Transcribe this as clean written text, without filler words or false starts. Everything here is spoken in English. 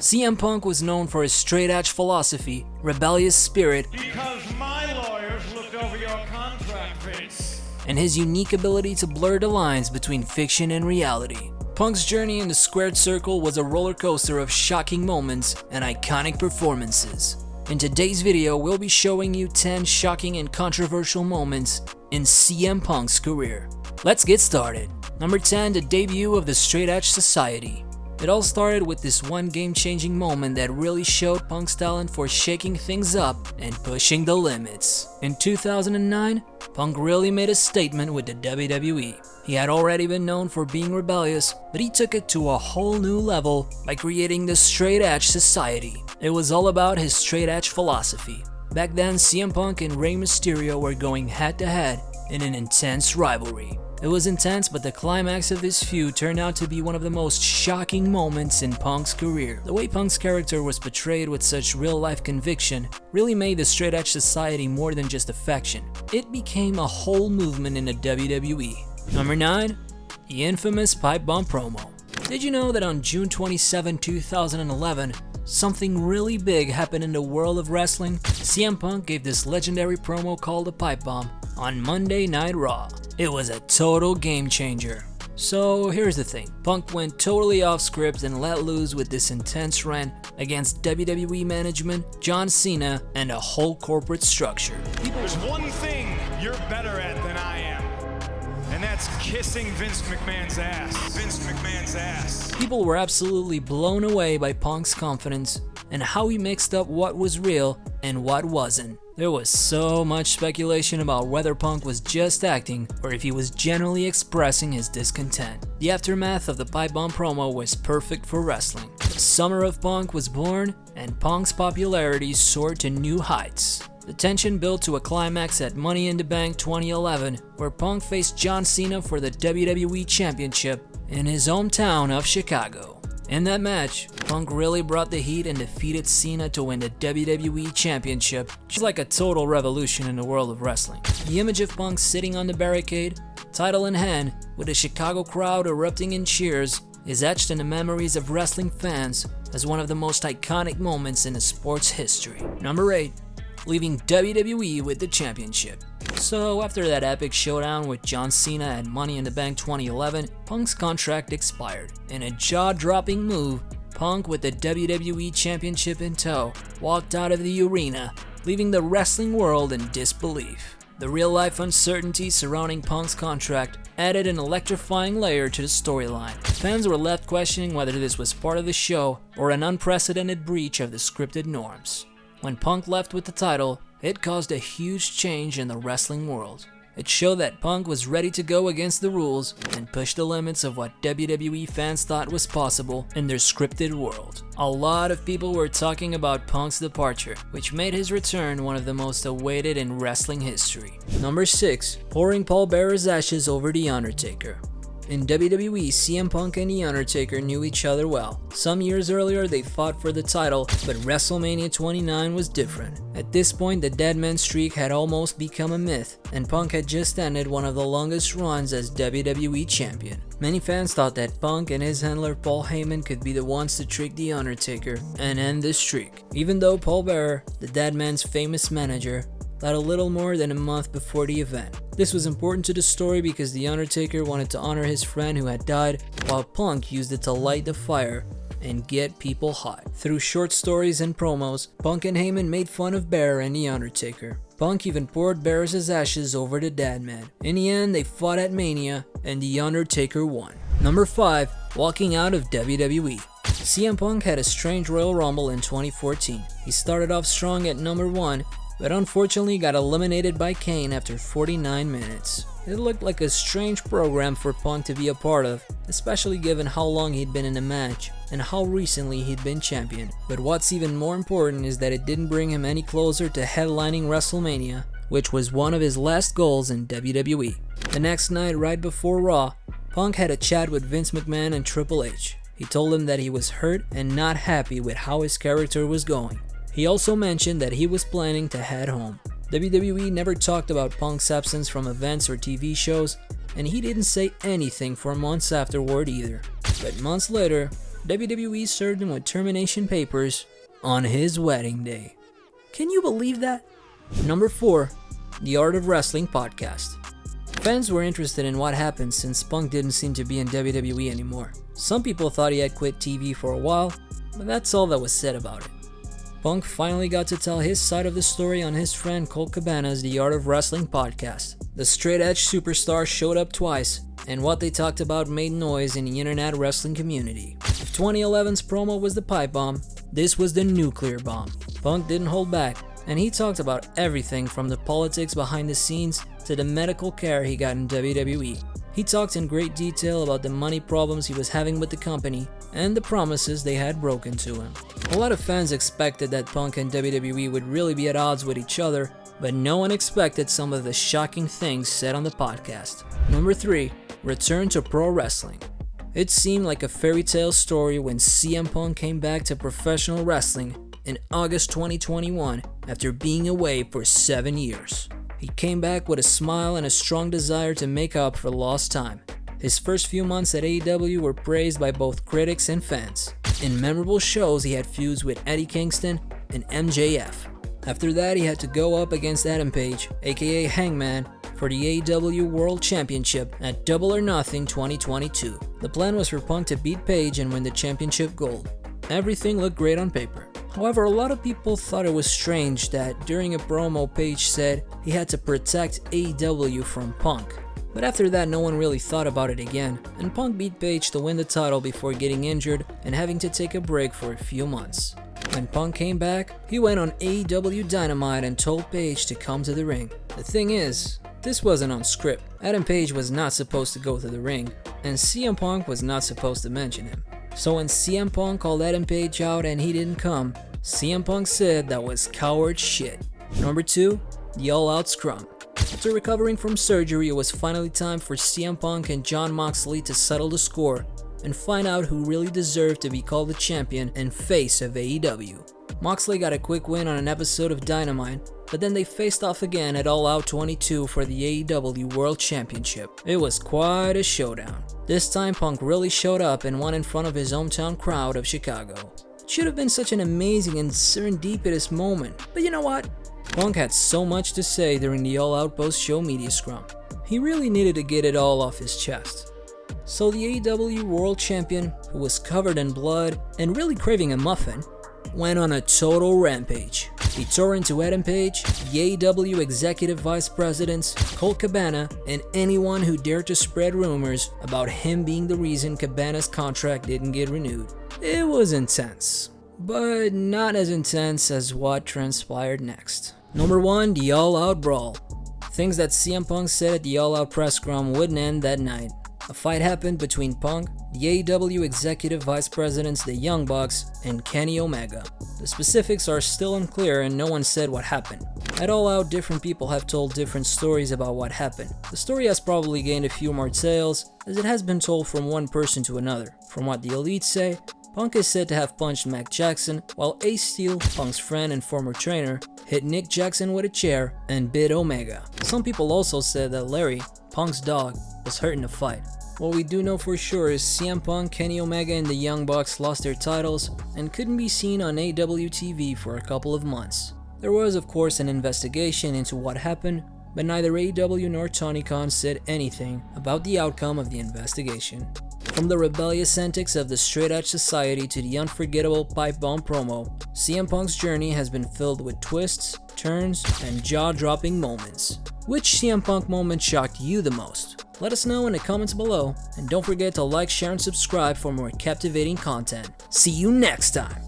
CM Punk was known for his straight-edge philosophy, rebellious spirit, Because my lawyers looked over your contract, Vince. and his unique ability to blur the lines between fiction and reality. Punk's journey in the squared circle was a roller coaster of shocking moments and iconic performances. In today's video, we'll be showing you 10 shocking and controversial moments in CM Punk's career. Let's get started. Number 10, the debut of the Straight Edge Society. It all started with this one game-changing moment that really showed Punk's talent for shaking things up and pushing the limits. In 2009, Punk really made a statement with the WWE. He had already been known for being rebellious, but he took it to a whole new level by creating the Straight Edge Society. It was all about his straight edge philosophy. Back then, CM Punk and Rey Mysterio were going head-to-head in an intense rivalry. It was intense, but the climax of this feud turned out to be one of the most shocking moments in Punk's career. The way Punk's character was portrayed with such real-life conviction really made the Straight Edge Society more than just a faction. It became a whole movement in the WWE. Number 9, the infamous pipe bomb promo. Did you know that on June 27, 2011, something really big happened in the world of wrestling? CM Punk gave this legendary promo called the pipe bomb on Monday Night Raw. It was a total game changer. So here's the thing, Punk went totally off script and let loose with this intense rant against WWE management, John Cena, and a whole corporate structure. There's one thing you're better at than I am, and that's kissing Vince McMahon's ass. Vince McMahon's ass. People were absolutely blown away by Punk's confidence and how he mixed up what was real and what wasn't. There was so much speculation about whether Punk was just acting or if he was genuinely expressing his discontent. The aftermath of the pipe bomb promo was perfect for wrestling. The summer of Punk was born, and Punk's popularity soared to new heights. The tension built to a climax at Money in the Bank 2011, where Punk faced John Cena for the WWE Championship in his hometown of Chicago. In that match, Punk really brought the heat and defeated Cena to win the WWE Championship, just like a total revolution in the world of wrestling. The image of Punk sitting on the barricade, title in hand, with the Chicago crowd erupting in cheers, is etched in the memories of wrestling fans as one of the most iconic moments in the sport's history. Number 8, leaving WWE with the championship. So after that epic showdown with John Cena at Money in the Bank 2011, Punk's contract expired. In a jaw-dropping move, Punk, with the WWE Championship in tow, walked out of the arena, leaving the wrestling world in disbelief. The real-life uncertainty surrounding Punk's contract added an electrifying layer to the storyline. Fans were left questioning whether this was part of the show or an unprecedented breach of the scripted norms. When Punk left with the title, it caused a huge change in the wrestling world. It showed that Punk was ready to go against the rules and push the limits of what WWE fans thought was possible in their scripted world. A lot of people were talking about Punk's departure, which made his return one of the most awaited in wrestling history. Number 6, pouring Paul Bearer's ashes over The Undertaker. In WWE, CM Punk and The Undertaker knew each other well. Some years earlier, they fought for the title, but WrestleMania 29 was different. At this point, the dead man streak had almost become a myth, and Punk had just ended one of the longest runs as WWE champion. Many fans thought that Punk and his handler Paul Heyman could be the ones to trick The Undertaker and end the streak, even though Paul Bearer, the dead man's famous manager, died a little more than a month before the event. This was important to the story because The Undertaker wanted to honor his friend who had died, while Punk used it to light the fire and get people hot. Through short stories and promos, Punk and Heyman made fun of Bearer and The Undertaker. Punk even poured Bearer's ashes over the dead man. In the end, they fought at Mania, and The Undertaker won. Number 5, walking out of WWE. CM Punk had a strange Royal Rumble in 2014. He started off strong at number 1, but unfortunately got eliminated by Kane after 49 minutes. It looked like a strange program for Punk to be a part of, especially given how long he'd been in the match and how recently he'd been champion. But what's even more important is that it didn't bring him any closer to headlining WrestleMania, which was one of his last goals in WWE. The next night, right before Raw, Punk had a chat with Vince McMahon and Triple H. He told him that he was hurt and not happy with how his character was going. He also mentioned that he was planning to head home. WWE never talked about Punk's absence from events or TV shows, and he didn't say anything for months afterward either. But months later, WWE served him with termination papers on his wedding day. Can you believe that? Number 4, the Art of Wrestling podcast. Fans were interested in what happened since Punk didn't seem to be in WWE anymore. Some people thought he had quit TV for a while, but that's all that was said about it. Punk finally got to tell his side of the story on his friend Colt Cabana's The Art of Wrestling podcast. The straight edge superstar showed up twice, and what they talked about made noise in the internet wrestling community. If 2011's promo was the pipe bomb, this was the nuclear bomb. Punk didn't hold back, and he talked about everything from the politics behind the scenes to the medical care he got in WWE. He talked in great detail about the money problems he was having with the company and the promises they had broken to him. A lot of fans expected that Punk and WWE would really be at odds with each other, but no one expected some of the shocking things said on the podcast. Number 3, return to pro wrestling. It seemed like a fairy tale story when CM Punk came back to professional wrestling in August 2021 after being away for 7 years. He came back with a smile and a strong desire to make up for lost time. His first few months at AEW were praised by both critics and fans. In memorable shows, he had feuds with Eddie Kingston and MJF. After that, he had to go up against Adam Page, aka Hangman, for the AEW World Championship at Double or Nothing 2022. The plan was for Punk to beat Page and win the championship gold. Everything looked great on paper. However, a lot of people thought it was strange that during a promo, Page said he had to protect AEW from Punk. But after that, no one really thought about it again, and Punk beat Page to win the title before getting injured and having to take a break for a few months. When Punk came back, he went on AEW Dynamite and told Page to come to the ring. The thing is, this wasn't on script. Adam Page was not supposed to go to the ring, and CM Punk was not supposed to mention him. So when CM Punk called Adam Page out and he didn't come, CM Punk said that was coward shit. Number 2, the All Out Scrum. After recovering from surgery, it was finally time for CM Punk and Jon Moxley to settle the score and find out who really deserved to be called the champion and face of AEW. Moxley got a quick win on an episode of Dynamite, but then they faced off again at All Out 22 for the AEW World Championship. It was quite a showdown. This time Punk really showed up and won in front of his hometown crowd of Chicago. It should have been such an amazing and serendipitous moment, but you know what? Punk had so much to say during the All Out post-show media scrum. He really needed to get it all off his chest. So the AEW World Champion, who was covered in blood and really craving a muffin, went on a total rampage. He tore into Adam Page, the AEW Executive Vice Presidents, Colt Cabana, and anyone who dared to spread rumors about him being the reason Cabana's contract didn't get renewed. It was intense, but not as intense as what transpired next. Number 1, the All Out Brawl. Things that CM Punk said at the All Out press scrum wouldn't end that night. A fight happened between Punk, the AEW Executive Vice Presidents, the Young Bucks, and Kenny Omega. The specifics are still unclear and no one said what happened. At All Out, different people have told different stories about what happened. The story has probably gained a few more tales, as it has been told from one person to another. From what the Elite say, Punk is said to have punched Mac Jackson, while Ace Steel, Punk's friend and former trainer, hit Nick Jackson with a chair and bit Omega. Some people also said that Larry, Punk's dog, was hurt in the fight. What we do know for sure is CM Punk, Kenny Omega, and the Young Bucks lost their titles and couldn't be seen on AEW TV for a couple of months. There was of course an investigation into what happened, but neither AEW nor Tony Khan said anything about the outcome of the investigation. From the rebellious antics of the Straight Edge Society to the unforgettable pipe bomb promo, CM Punk's journey has been filled with twists, turns, and jaw-dropping moments. Which CM Punk moment shocked you the most? Let us know in the comments below, and don't forget to like, share, and subscribe for more captivating content. See you next time!